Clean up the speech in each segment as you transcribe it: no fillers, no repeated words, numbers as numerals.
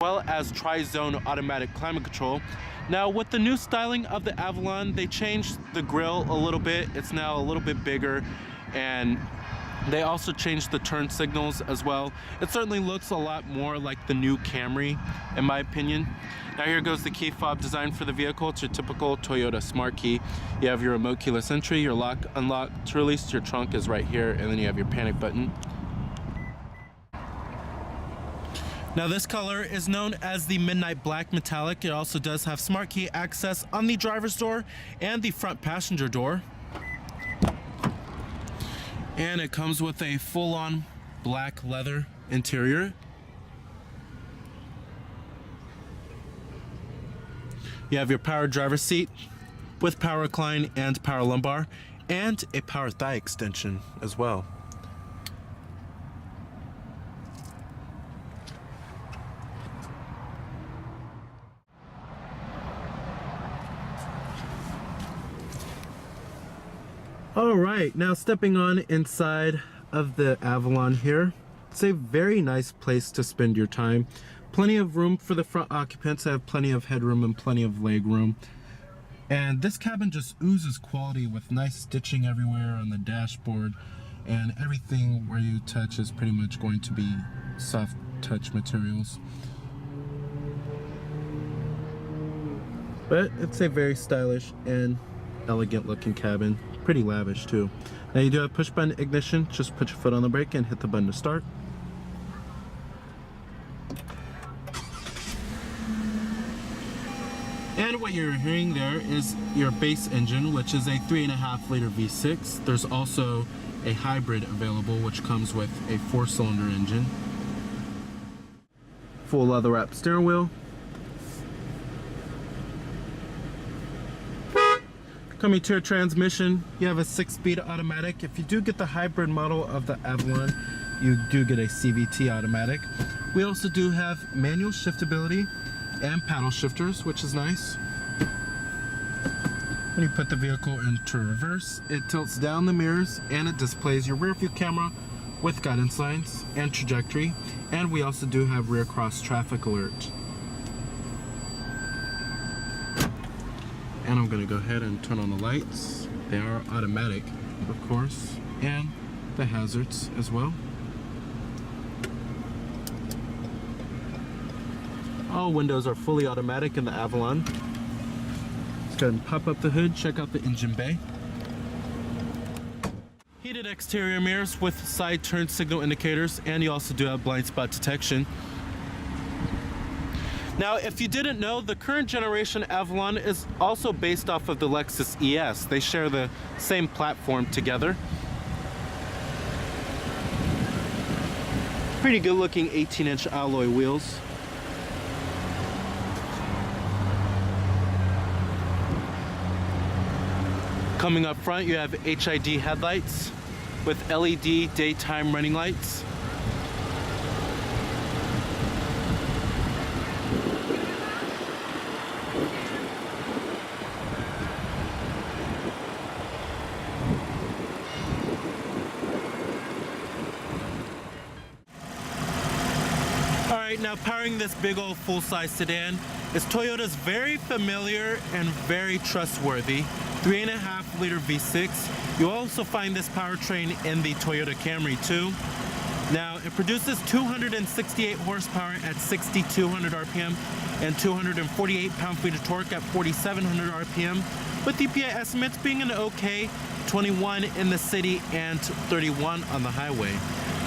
well as tri-zone automatic climate control. Now with the new styling of the Avalon, they changed the grille a little bit. It's now a little bit bigger, and they also changed the turn signals as well. It certainly looks a lot more like the new Camry, in my opinion. Now here goes the key fob design for the vehicle. It's your typical Toyota smart key. You have your remote keyless entry, your lock, unlock, to release your trunk is right here, and then you have your panic button. Now this color is known as the Midnight Black Metallic. It also does have smart key access on the driver's door and the front passenger door. And it comes with a full-on black leather interior. You have your power driver's seat with power recline and power lumbar, and a power thigh extension as well. All right, now stepping on inside of the Avalon here. It's a very nice place to spend your time. Plenty of room for the front occupants. I have plenty of headroom and plenty of leg room. And this cabin just oozes quality with nice stitching everywhere on the dashboard. And everything where you touch is pretty much going to be soft touch materials. But it's a very stylish and elegant looking cabin. Pretty lavish too. Now you do have push button ignition. Just put your foot on the brake and hit the button to start. And what you're hearing there is your base engine, which is a 3.5 liter V6. There's also a hybrid available, which comes with a 4-cylinder engine. Full leather wrapped steering wheel. Coming to a transmission, you have a 6-speed automatic. If you do get the hybrid model of the Avalon, you do get a CVT automatic. We also do have manual shiftability and paddle shifters, which is nice. When you put the vehicle into reverse, it tilts down the mirrors and it displays your rear view camera with guidance lines and trajectory. And we also do have rear cross traffic alert. And I'm going to go ahead and turn on the lights. They are automatic, of course, and the hazards as well. All windows are fully automatic in the Avalon. Let's go ahead and pop up the hood, check out the engine bay. Heated exterior mirrors with side turn signal indicators, and you also do have blind spot detection. Now, if you didn't know, the current generation Avalon is also based off of the Lexus ES. They share the same platform together. Pretty good looking 18-inch alloy wheels. Coming up front, you have HID headlights with LED daytime running lights. Now powering this big old full-size sedan is Toyota's very familiar and very trustworthy 3.5 liter V6. You'll also find this powertrain in the Toyota Camry too. Now it produces 268 horsepower at 6,200 RPM and 248 pound-feet of torque at 4,700 RPM, with EPA estimates being an okay 21 in the city and 31 on the highway.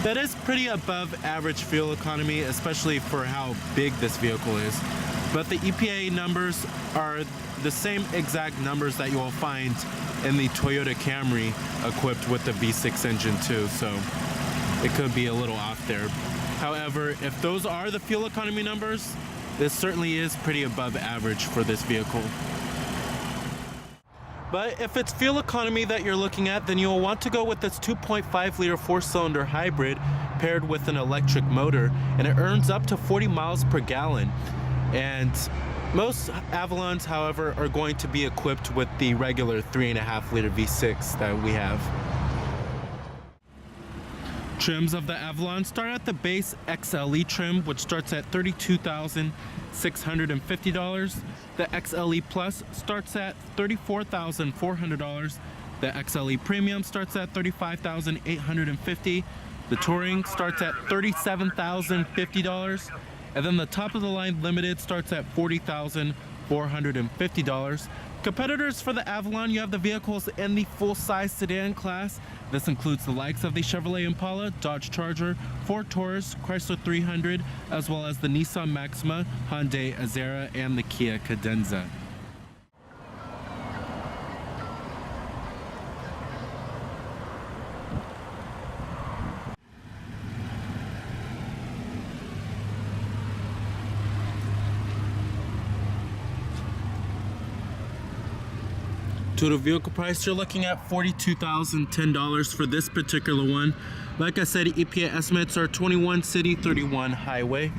That is pretty above average fuel economy, especially for how big this vehicle is. But the EPA numbers are the same exact numbers that you will find in the Toyota Camry equipped with the V6 engine too, so it could be a little off there. However, if those are the fuel economy numbers, this certainly is pretty above average for this vehicle. But if it's fuel economy that you're looking at, then you'll want to go with this 2.5 liter 4-cylinder hybrid paired with an electric motor, and it earns up to 40 miles per gallon. And most Avalons, however, are going to be equipped with the regular 3.5 liter V6 that we have. Trims of the Avalon start at the base XLE trim, which starts at $32,650. The XLE Plus starts at $34,400. The XLE Premium starts at $35,850. The Touring starts at $37,050. And then the top of the line Limited starts at $40,450. Competitors for the Avalon, you have the vehicles in the full-size sedan class. This includes the likes of the Chevrolet Impala, Dodge Charger, Ford Taurus, Chrysler 300, as well as the Nissan Maxima, Hyundai Azera, and the Kia Cadenza. Total vehicle price, you're looking at $42,010 for this particular one. Like I said, EPA estimates are 21 city, 31 highway.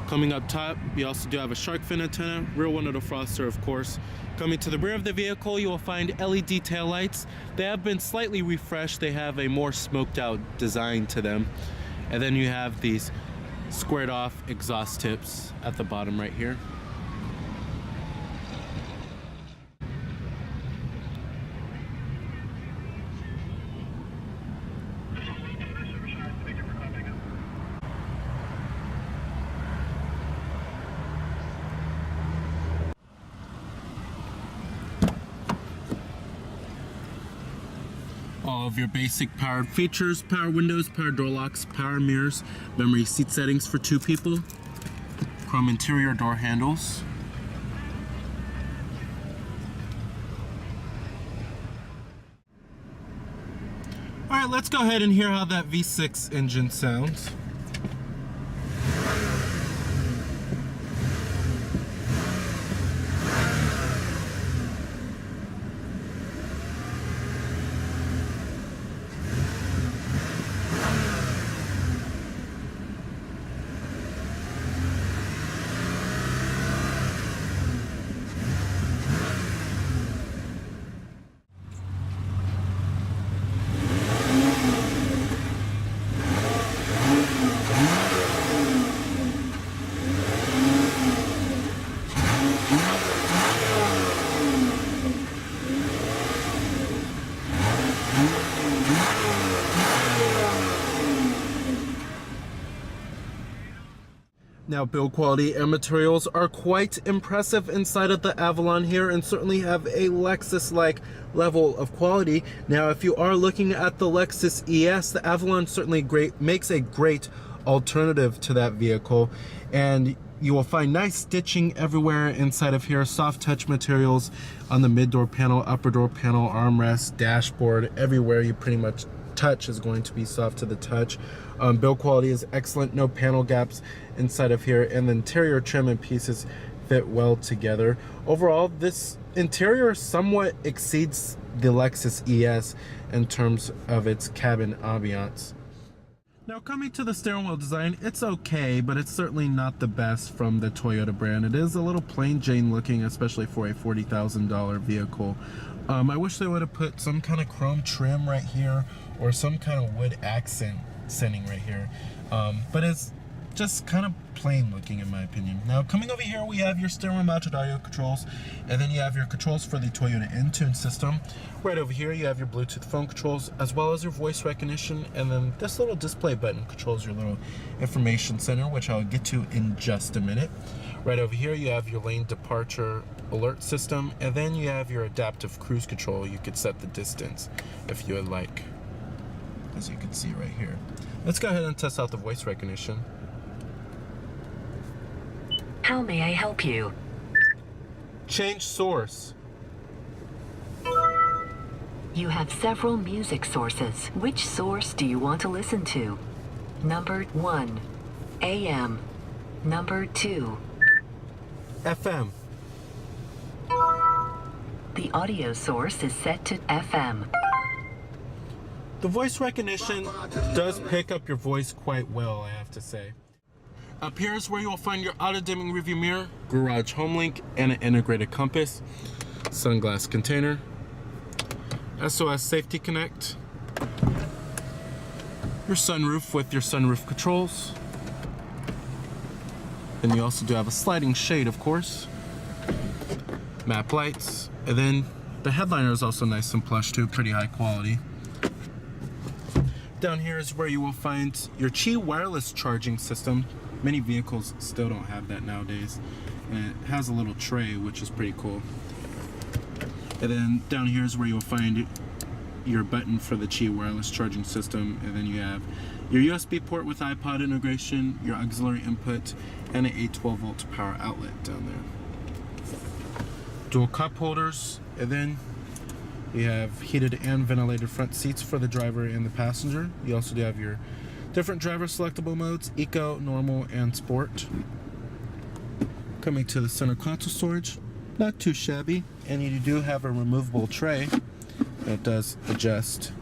Coming up top, we also do have a shark fin antenna, rear window defroster, of course. Coming to the rear of the vehicle, you will find LED taillights. They have been slightly refreshed. They have a more smoked out design to them. And then you have these squared off exhaust tips at the bottom right here. All of your basic powered features: power windows, power door locks, power mirrors, memory seat settings for 2 people, chrome interior door handles. All right, let's go ahead and hear how that V6 engine sounds. Now, build quality and materials are quite impressive inside of the Avalon here, and certainly have a Lexus-like level of quality. Now, if you are looking at the Lexus ES, the Avalon certainly makes a great alternative to that vehicle, and you will find nice stitching everywhere inside of here, soft touch materials on the mid door panel, upper door panel, armrest, dashboard, everywhere you pretty much touch is going to be soft to the touch. Build quality is excellent, no panel gaps inside of here, and the interior trim and pieces fit well together. Overall, this interior somewhat exceeds the Lexus ES in terms of its cabin ambiance. Now, coming to the steering wheel design, it's okay, but it's certainly not the best from the Toyota brand. It is a little plain Jane looking, especially for a $40,000 vehicle. I wish they would have put some kind of chrome trim right here, or some kind of wood accent setting right here. But it's just kind of plain looking in my opinion. Now, coming over here, we have your steering wheel mounted audio controls, and then you have your controls for the Toyota Entune system. Right over here, you have your Bluetooth phone controls, as well as your voice recognition, and then this little display button controls your little information center, which I'll get to in just a minute. Right over here, you have your lane departure alert system, and then you have your adaptive cruise control. You could set the distance if you would like, as you can see right here. Let's go ahead and test out the voice recognition. How may I help you? Change source. You have several music sources. Which source do you want to listen to? Number 1, AM. Number 2, FM. the audio source is set to FM. The voice recognition does pick up your voice quite well, I have to say. Up here is where you will find your auto-dimming rearview mirror, garage home link, and an integrated compass, sunglass container, SOS Safety Connect, your sunroof with your sunroof controls. Then you also do have a sliding shade, of course. Map lights, and then the headliner is also nice and plush too, pretty high quality. Down here is where you will find your Qi wireless charging system. Many vehicles still don't have that nowadays. And it has a little tray, which is pretty cool. And then down here is where you'll find your button for the Qi wireless charging system. And then you have your USB port with iPod integration, your auxiliary input, and an 812 volt power outlet down there. Dual cup holders, and then you have heated and ventilated front seats for the driver and the passenger. You also do have your different driver selectable modes, Eco, Normal, and Sport. Coming to the center console storage, not too shabby, and you do have a removable tray that does adjust.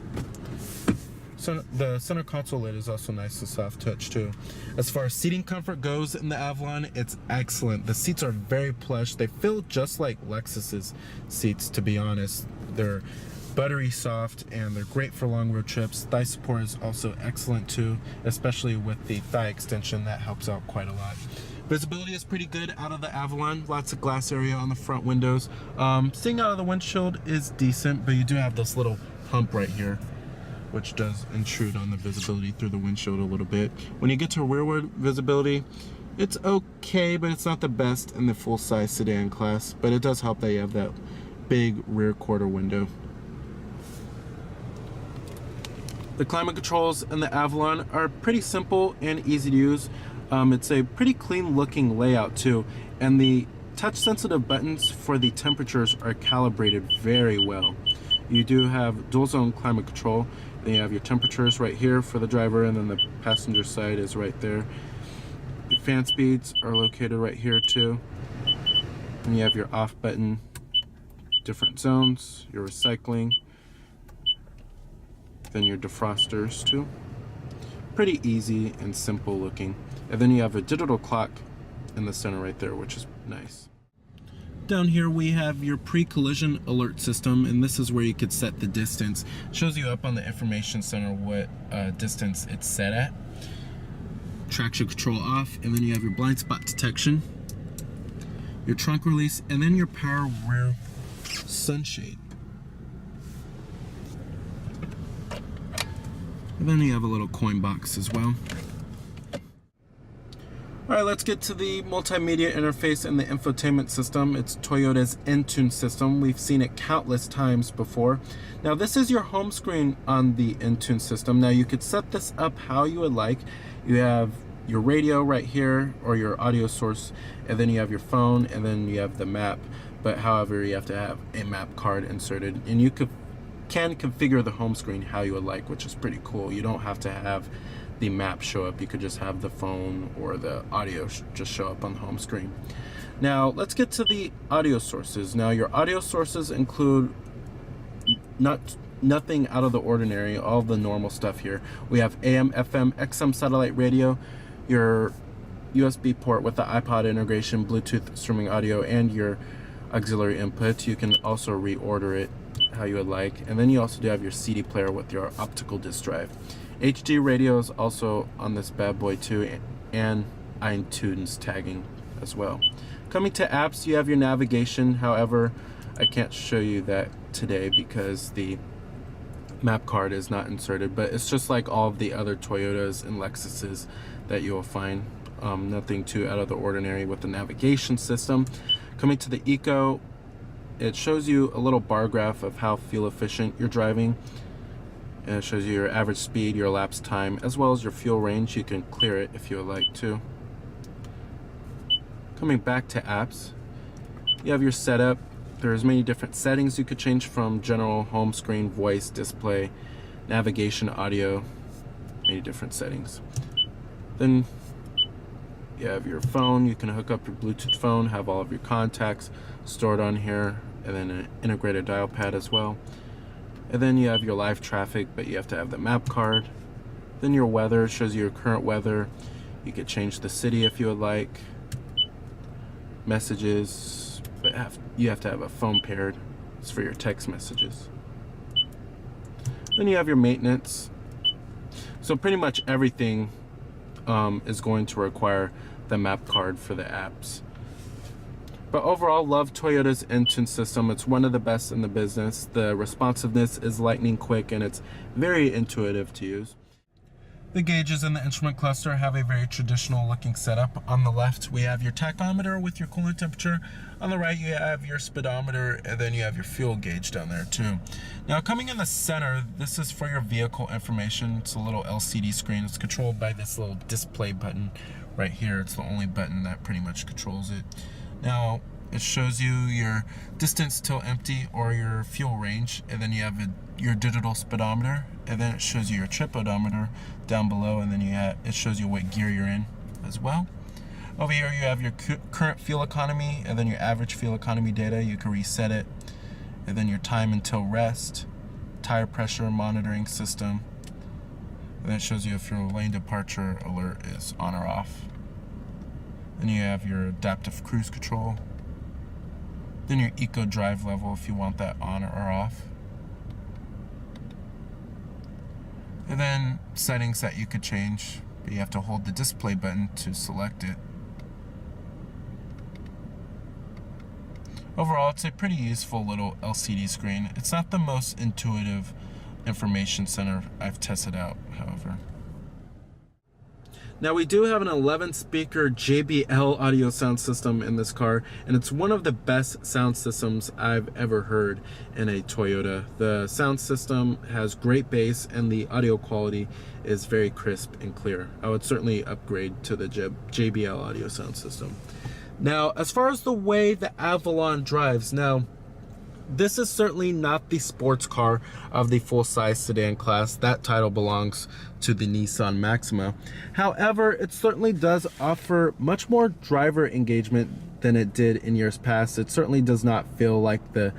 So the center console lid is also nice and soft touch too. As far as seating comfort goes in the Avalon, it's excellent. The seats are very plush. They feel just like Lexus's seats, to be honest. They're buttery soft and they're great for long road trips. Thigh support is also excellent too, especially with the thigh extension. That helps out quite a lot. Visibility is pretty good out of the Avalon. Lots of glass area on the front windows. Seeing out of the windshield is decent, but you do have this little hump right here, which does intrude on the visibility through the windshield a little bit. When you get to rearward visibility, it's okay, but it's not the best in the full-size sedan class, but it does help that you have that big rear quarter window. The climate controls in the Avalon are pretty simple and easy to use. It's a pretty clean looking layout too, and the touch sensitive buttons for the temperatures are calibrated very well. You do have dual zone climate control. Then you have your temperatures right here for the driver, and then the passenger side is right there. Your fan speeds are located right here too. And you have your off button, different zones, your recycling, then your defrosters too. Pretty easy and simple looking. And then you have a digital clock in the center right there, which is nice. Down here we have your pre-collision alert system, and this is where you could set the distance. It shows you up on the information center what distance it's set at. Traction control off, and then you have your blind spot detection, your trunk release, and then your power rear sunshade. And then you have a little coin box as well. Alright, let's get to the multimedia interface and the infotainment system. It's Toyota's Entune system. We've seen it countless times before. Now this is your home screen on the Entune system. Now you could set this up how you would like. You have your radio right here, or your audio source, and then you have your phone, and then you have the map. But however, you have to have a map card inserted, and you can configure the home screen how you would like, which is pretty cool. You don't have to have the map show up. You could just have the phone or the audio just show up on the home screen. Now let's get to the audio sources. Now your audio sources include nothing out of the ordinary, all the normal stuff here. We have AM, FM, XM satellite radio, your USB port with the iPod integration, Bluetooth streaming audio, and your auxiliary input. You can also reorder it how you would like. And then you also do have your CD player with your optical disc drive. HD radio is also on this bad boy too, and iTunes tagging as well. Coming to apps, you have your navigation. However, I can't show you that today because the map card is not inserted, but it's just like all of the other Toyotas and Lexuses that you will find. Nothing too out of the ordinary with the navigation system. Coming to the Eco, it shows you a little bar graph of how fuel efficient you're driving. And it shows you your average speed, your elapsed time, as well as your fuel range. You can clear it if you would like to. Coming back to apps, you have your setup. There's many different settings you could change from general, home screen, voice, display, navigation, audio, many different settings. Then you have your phone. You can hook up your Bluetooth phone, have all of your contacts stored on here, and then an integrated dial pad as well. And then you have your live traffic, but you have to have the map card. Then your weather shows you your current weather. You could change the city if you would like. Messages, but you have to have a phone paired. It's for your text messages. Then you have your maintenance. So pretty much everything is going to require the map card for the apps. But overall, love Toyota's engine system. It's one of the best in the business. The responsiveness is lightning quick and it's very intuitive to use. The gauges in the instrument cluster have a very traditional looking setup. On the left, we have your tachometer with your coolant temperature. On the right, you have your speedometer, and then you have your fuel gauge down there too. Now, coming in the center, this is for your vehicle information. It's a little LCD screen. It's controlled by this little display button right here. It's the only button that pretty much controls it. Now, it shows you your distance till empty or your fuel range, and then you have your digital speedometer, and then it shows you your trip odometer down below, and then it shows you what gear you're in as well. Over here you have your current fuel economy, and then your average fuel economy data. You can reset it, and then your time until rest, tire pressure monitoring system, and then it shows you if your lane departure alert is on or off. Then you have your adaptive cruise control. Then your eco drive level if you want that on or off. And then settings that you could change, but you have to hold the display button to select it. Overall, it's a pretty useful little LCD screen. It's not the most intuitive information center I've tested out, however. Now we do have an 11 speaker JBL audio sound system in this car, and it's one of the best sound systems I've ever heard in a Toyota. The sound system has great bass and the audio quality is very crisp and clear. I would certainly upgrade to the JBL audio sound system. Now, as far as the way the Avalon drives, now this is certainly not the sports car of the full-size sedan class. That title belongs to the Nissan Maxima. However, it certainly does offer much more driver engagement than it did in years past. It certainly does not feel like the